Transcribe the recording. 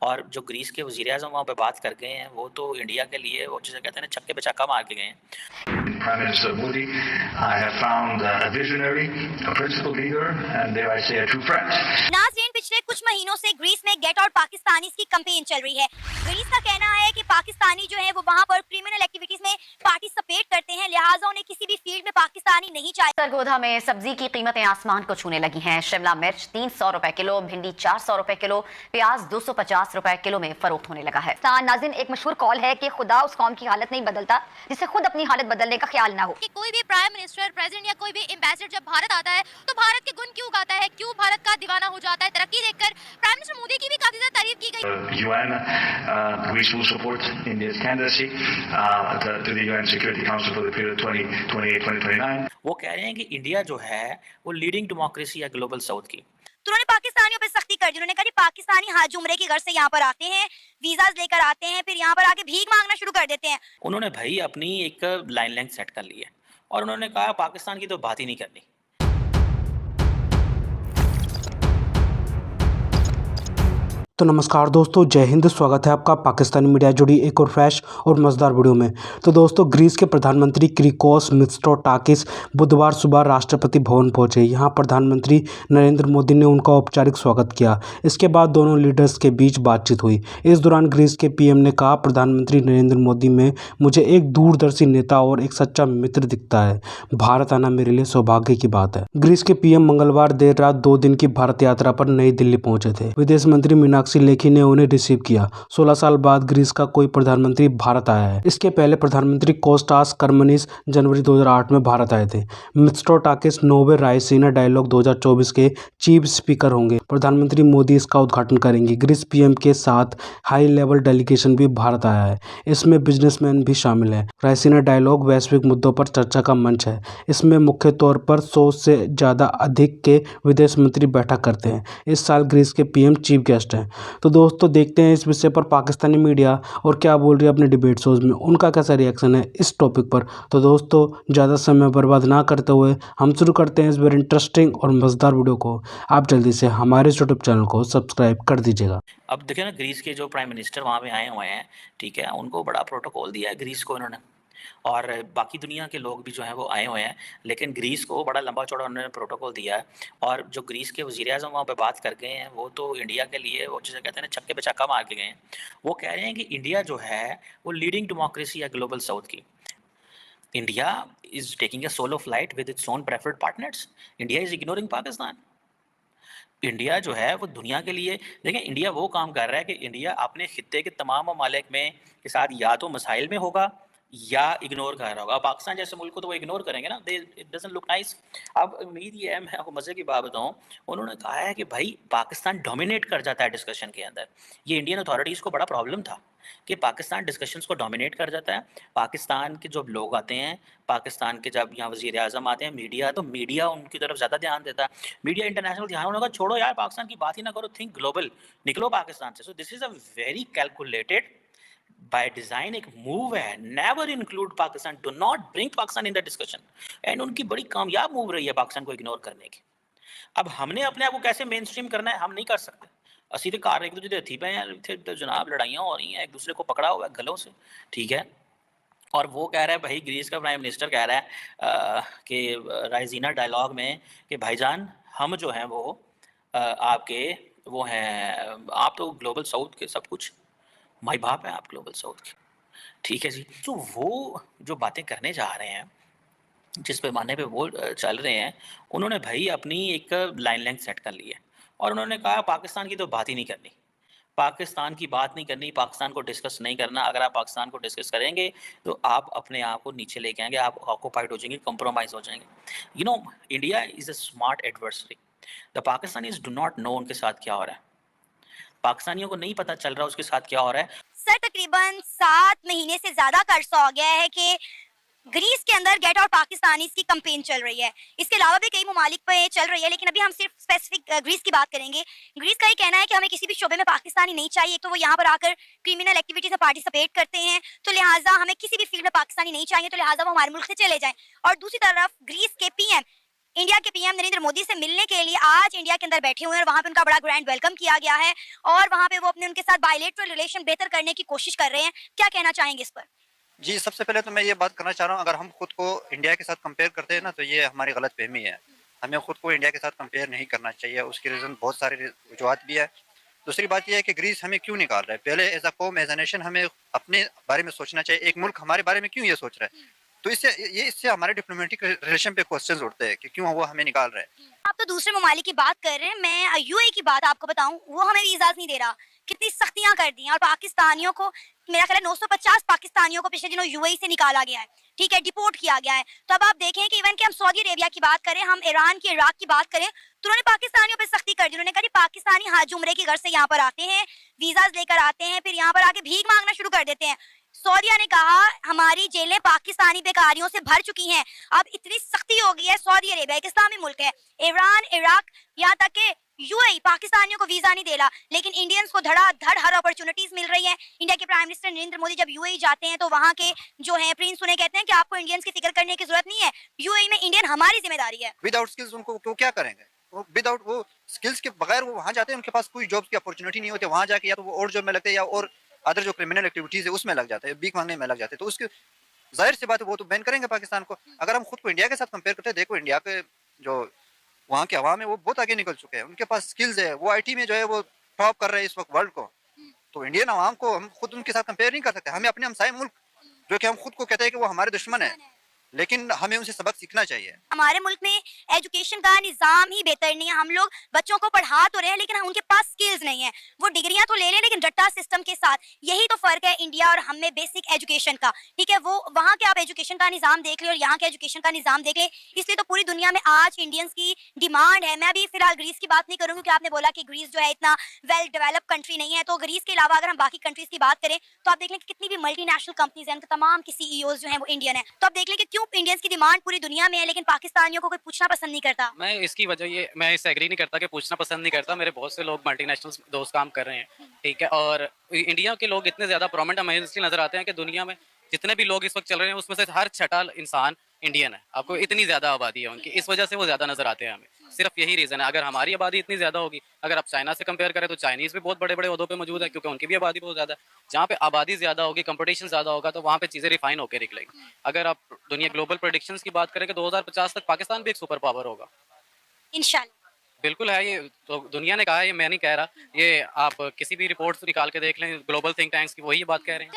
और जो ग्रीस के वज़ीर-ए-आज़म वहाँ पे बात कर गए हैं, वो तो इंडिया के लिए वो जिसे कहते हैं ना छक्के पे छक्का मार के गए हैं। Prime Minister Modi, I have found a visionary, a principled leader, and dare I say a true friend. नाज़रीन, पिछले कुछ महीनों से ग्रीस में गेट आउट पाकिस्तानीज़ की कैंपेन चल रही है। ग्रीस का कहना है कि पाकिस्तानी जो है वो वहाँ पर क्रिमिनल एक्टिविटीज में पार्टिसिपेट करते हैं, लिहाजा उन्हें किसी भी फील्ड में पाकिस्तानी नहीं चाहिए। सरगोधा में सब्जी की कीमतें आसमान को छूने लगी हैं। शिमला मिर्च 300 रुपए किलो, भिंडी 400 रुपए किलो, प्याज 250 रुपए किलो में फरोख्त होने लगा है। नाज़रीन, एक मशहूर कॉल है कि खुदा उस कौम की हालत नहीं बदलता जिसे खुद अपनी हालत बदलने का ख्याल ना हो। कि कोई भी प्राइम मिनिस्टर, प्रेसिडेंट या कोई भी एम्बेसडर जब भारत आता है तो भारत के गुण क्यों गाता है, क्यों भारत का दीवाना हो जाता है। तरक्की देखकर प्राइम मिनिस्टर मोदी की भी काफी ज्यादा तारीफ की गई। UN, Greece will support India's candidacy to the UN Security Council for the period 2028-2029. वो कह रहे हैं कि इंडिया जो है वो लीडिंग डेमोक्रेसी है ग्लोबल साउथ की। तो उन्होंने पाकिस्तानियों पे सख्ती कर दी। उन्होंने कहा कि पाकिस्तानी हाज उम्रे के घर से यहाँ पर आते हैं, वीजाज लेकर आते हैं, फिर यहाँ पर आके भीख मांगना शुरू कर देते हैं। उन्होंने भाई अपनी एक लाइन लेंथ सेट कर ली है और उन्होंने कहा पाकिस्तान की तो बात ही नहीं करनी। तो नमस्कार दोस्तों, जय हिंद। स्वागत है आपका पाकिस्तानी मीडिया जुड़ी एक और फ्रेश और मज़ेदार वीडियो में। तो दोस्तों, ग्रीस के प्रधानमंत्री क्रिकोस मित्सोटाकिस बुधवार सुबह राष्ट्रपति भवन पहुंचे। यहां प्रधानमंत्री नरेंद्र मोदी ने उनका औपचारिक स्वागत किया। इसके बाद दोनों लीडर्स के बीच बातचीत हुई। इस दौरान ग्रीस के पीएम ने कहा, प्रधानमंत्री नरेंद्र मोदी में मुझे एक दूरदर्शी नेता और एक सच्चा मित्र दिखता है। भारत आना मेरे लिए सौभाग्य की बात है। ग्रीस के पीएम मंगलवार देर रात 2 दिन की भारत यात्रा पर नई दिल्ली पहुंचे थे। विदेश मंत्री मीनाक्षी लेखी ने उन्हें रिसीव किया। 16 साल बाद ग्रीस का कोई प्रधानमंत्री भारत आया है। इसके पहले प्रधानमंत्री कोस्टास कर्मनीस जनवरी 2008 में भारत आए थे। मित्सोटाकिस नोवे रायसीना डायलॉग 2024 के चीफ स्पीकर होंगे। प्रधानमंत्री मोदी इसका उद्घाटन करेंगे। ग्रीस पीएम के साथ हाई लेवल डेलीगेशन भी भारत आया है। इसमें बिजनेसमैन भी शामिल है। रायसीना डायलॉग वैश्विक मुद्दों पर चर्चा का मंच है। इसमें मुख्य तौर पर 100 से ज्यादा अधिक के विदेश मंत्री बैठक करते हैं। इस साल ग्रीस के पीएम चीफ गेस्ट हैं। तो दोस्तों, देखते हैं इस विषय पर पाकिस्तानी मीडिया और क्या बोल रही है अपने डिबेट शोज में, उनका कैसा रिएक्शन है इस टॉपिक पर। तो दोस्तों, ज़्यादा समय बर्बाद ना करते हुए हम शुरू करते हैं इस वेरी इंटरेस्टिंग और मज़ेदार वीडियो को। आप जल्दी से हमारे यूट्यूब चैनल को सब्सक्राइब कर दीजिएगा। अब देखिए ना, ग्रीस के जो प्राइम मिनिस्टर वहाँ पे आए हुए हैं, ठीक है, उनको बड़ा प्रोटोकॉल दिया है ग्रीस को इन्होंने, और बाकी दुनिया के लोग भी जो हैं वो आए हुए हैं, लेकिन ग्रीस को बड़ा लंबा चौड़ा उन्होंने प्रोटोकॉल दिया है। और जो ग्रीस के वज़ीर-ए-आज़म वहाँ पे बात कर गए हैं, वो तो इंडिया के लिए वो जिसे कहते हैं ना छक्के पे छक्का मार के गए हैं। वो कह रहे हैं कि इंडिया जो है वो लीडिंग डेमोक्रेसी है ग्लोबल साउथ की। India is taking a solo flight with its own preferred partners. India is ignoring Pakistan. India जो है वो दुनिया के लिए, देखें, इंडिया वो काम कर रहा है कि इंडिया अपने खित्ते के तमाम ममालिक में के साथ या तो मसाइल में होगा या इग्नोर कर रहा होगा। पाकिस्तान जैसे मुल्क को तो वो इग्नोर करेंगे ना, दे इट डजंट लुक नाइस। अब उम्मीद ये है, मैं आपको मज़े की बात बताऊं, उन्होंने कहा है कि भाई पाकिस्तान डोमिनेट कर जाता है डिस्कशन के अंदर। ये इंडियन अथॉरिटीज़ को बड़ा प्रॉब्लम था कि पाकिस्तान डिस्कशंस को डोमिनेट कर जाता है। पाकिस्तान के जो लोग आते हैं, पाकिस्तान के जब यहाँ वज़ीर आज़म आते हैं, मीडिया, तो मीडिया उनकी तरफ ज़्यादा ध्यान देता है। मीडिया इंटरनेशनल ध्यान, उन्होंने कहा छोड़ो यार, पाकिस्तान की बात ही ना करो, थिंक ग्लोबल, निकलो पाकिस्तान से। So this is a very calculated by design एक मूव है। Never include Pakistan, do not bring Pakistan in the discussion. And उनकी बड़ी कामयाब मूव रही है पाकिस्तान को इग्नोर करने की। अब हमने अपने आप को कैसे मेन स्ट्रीम करना है, हम नहीं कर सकते। असी तो कार एक दूसरे हथी पे हैं, तो जनाब लड़ाइयाँ हो रही हैं, एक दूसरे को पकड़ा हुआ है गलों से, ठीक है। और वो कह रहा है, भाई ग्रीस का प्राइम मिनिस्टर कह रहा है कि राइजीना डायलॉग में कि भाईजान हम जो हैं वो आपके वो हैं, आप तो ग्लोबल साउथ के सब कुछ माई बाप है आप ग्लोबल साउथ के, ठीक है जी। तो वो जो बातें करने जा रहे हैं, जिस पैमाने पे वो चल रहे हैं, उन्होंने भाई अपनी एक लाइन लेंथ सेट कर ली है और उन्होंने कहा पाकिस्तान की तो बात ही नहीं करनी। पाकिस्तान की बात नहीं करनी, पाकिस्तान को डिस्कस नहीं करना। अगर आप पाकिस्तान को डिस्कस करेंगे तो आप अपने आप को नीचे लेके आएंगे, आप ऑक्यूपाइड हो जाएंगे, कंप्रोमाइज हो जाएंगे। You know, India is a smart adversary. The Pakistanis do not know उनके साथ क्या हो रहा है। पाकिस्तानियों को नहीं पता चल रहा उसके साथ क्या हो रहा है। सर, तकरीबन 7 महीने से ज्यादा का अरसा हो गया है कि ग्रीस के अंदर गेट आउट पाकिस्तानीज़ की कैंपेन चल रही है। इसके अलावा भी कई ममालिक पे चल रही है, लेकिन अभी हम सिर्फ स्पेसिफिक ग्रीस की बात करेंगे। ग्रीस का ये कहना है कि हमें किसी भी शोबे में पाकिस्तानी नहीं चाहिए। तो वो यहाँ पर आकर क्रिमिनल एक्टिविटीज में पार्टिसिपेट करते हैं, तो लिहाजा हमें किसी भी फील्ड में पाकिस्तानी नहीं चाहिए, तो लिहाजा वो हमारे मुल्क से चले जाएं। और दूसरी तरफ ग्रीस के पीएम इंडिया के पीएम नरेंद्र मोदी से मिलने के लिए आज इंडिया के अंदर बैठे हुए हैं और वहां पे उनका बड़ा ग्रैंड वेलकम किया गया है और वहां पे वो अपने उनके साथ बायलैटरल रिलेशन बेहतर करने की कोशिश कर रहे हैं। क्या कहना चाहेंगे इस पर? जी, सबसे पहले तो मैं ये बात करना चाह रहा हूँ, अगर हम खुद को इंडिया के साथ कंपेयर करते हैं ना, तो ये हमारी गलतफहमी है। हमें खुद को इंडिया के साथ कंपेयर नहीं करना चाहिए, उसकी रीज़न बहुत सारे वजूहत भी है। दूसरी बात ये है कि ग्रीस हमें क्यों निकाल रहा है। पहले एज अ कौम, एज अ नेशन हमें अपने बारे में सोचना चाहिए, एक मुल्क हमारे बारे में क्यों ये सोच रहा है। तो इससे हमारे डिप्लोमेटिक रिलेशन पे क्वेश्चंस उठते हैं कि क्यों वो हमें निकाल रहा है। आप तो दूसरे ममालिक की बात कर रहे हैं, मैं यूएई की बात आपको बताऊं, वो हमें वीजाज नहीं दे रहा। कितनी सख्तियां कर दी हैं और पाकिस्तानियों को, मेरा ख्याल है 950 पाकिस्तानियों को पिछले दिनों यूएई से निकाला गया है, ठीक है, डिपोर्ट किया गया है। तो अब आप देखें कि इवन कि हम सऊदी अरेबिया की बात करें, हम ईरान की, इराक की बात करें, तो उन्होंने पाकिस्तानियों पर सख्ती कर दी। उन्होंने कहा कि पाकिस्तानी हाज उम्रे की घर से यहाँ पर आते हैं, वीजाज लेकर आते हैं, फिर यहाँ पर आके भीख मांगना शुरू कर देते हैं। सऊदीया ने कहा हमारी जेलें पाकिस्तानी बेकारियों से भर चुकी हैं। अब इतनी सख्ती हो गई है, सऊदी अरेबिया एक इस्लामी मुल्क है, ईरान, इराक, यहाँ तक के यूएई पाकिस्तानियों को वीजा नहीं दे रहा, लेकिन इंडियंस को धड़ाधड़ हर अपॉर्चुनिटीज मिल रही है। इंडिया के प्राइम मिनिस्टर नरेंद्र मोदी जब यूएई जाते हैं तो वहाँ के जो है प्रिंस उन्हें कहते हैं कि आपको इंडियंस की फिक्र करने की जरूरत नहीं है, यूएई में इंडियन हमारी जिम्मेदारी है। विदाउट स्किल्स उनको वो क्या करेंगे? विदाउट वो स्किल्स के बगैर वो वहाँ जाते हैं, उनके पास कोई जॉब की अपॉर्चुनिटी नहीं होती। वहाँ जाके या तो वो और जॉब में लगते हैं या और अदर जो क्रिमिनल एक्टिविटीज है उसमें लग जाते हैं, भीख मांगने में लग जाते हैं। तो उसके जाहिर सी बात है वो तो बैन करेंगे पाकिस्तान को। अगर हम खुद को इंडिया के साथ कंपेयर करते हैं, देखो इंडिया के जो वहाँ के अवाम है वो बहुत आगे निकल चुके हैं, उनके पास स्किल्स है, वो आईटी में जो है वो टॉप कर रहे हैं इस वक्त वर्ल्ड को। तो इंडियन अवाम को हम खुद उनके साथ कंपेयर नहीं कर सकते। हमें अपने हमसाए मुल्क, जो कि हम खुद को कहते हैं कि वो हमारे दुश्मन है, लेकिन हमें उनसे सबक सीखना चाहिए। हमारे मुल्क में एजुकेशन का निज़ाम ही बेहतर नहीं है। हम लोग बच्चों को पढ़ा तो रहे हैं लेकिन उनके पास स्किल्स नहीं है। वो डिग्रियां तो ले लें लेकिन रट्टा सिस्टम के साथ। यही तो फ़र्क है इंडिया और हम में बेसिक एजुकेशन का, ठीक है। वो वहाँ के आप एजुकेशन का निज़ाम देख लें और यहाँ के एजुकेशन का निज़ाम देख लें। इसलिए तो पूरी दुनिया में आज इंडियंस की डिमांड है। मैं अभी फिलहाल ग्रीस की बात नहीं करूँगी क्योंकि आपने बोला कि ग्रीस जो है इतना वेल डेवलप कंट्री नहीं है। तो ग्रीस के अलावा अगर हम बाकी कंट्रीज़ की बात करें तो आप देख लें कि कितनी भी मल्टीनेशनल कंपनीज हैं, उनके तमाम के सीईओज जो हैं वो इंडियन है। तो आप देख लें कि क्यों इंडियंस की डिमांड पूरी दुनिया में है लेकिन पाकिस्तानियों को कोई पूछना पसंद नहीं करता। मैं इसकी वजह ये मैं इससे एग्री नहीं करता कि पूछना पसंद नहीं करता। मेरे बहुत से लोग मल्टीनेशनल दोस्त काम कर रहे हैं, ठीक है, और इंडिया के लोग इतने ज़्यादा प्रोमिनेंट हमें इसलिए नज़र आते हैं कि दुनिया में जितने भी लोग इस वक्त चल रहे हैं उसमें से हर छठा इंसान इंडियन है। आपको इतनी ज़्यादा आबादी है उनकी, इस वजह से वो ज़्यादा नज़र आते हैं हमें। सिर्फ यही रीज़न है। अगर हमारी आबादी इतनी ज़्यादा होगी, अगर आप चाइना से कंपेयर करें तो चाइनीज़ भी बहुत बड़े बड़े ओहदों पे मौजूद है क्योंकि उनकी भी आबादी बहुत ज़्यादा है। जहाँ पे आबादी ज़्यादा होगी, कंपटीशन ज़्यादा होगा, तो वहाँ पे चीज़ें रिफाइन होकर निकलेंगी। अगर आप दुनिया ग्लोबल प्रेडिक्शंस की बात करें कि 2050 तक पाकिस्तान भी एक सुपर पावर होगा। इंशाल्लाह। बिल्कुल है, ये तो दुनिया ने कहा है, ये मैं नहीं कह रहा। ये आप किसी भी रिपोर्ट्स निकाल के देख लें, ग्लोबल थिंक टैंक्स की, वही ये बात कह रहे हैं।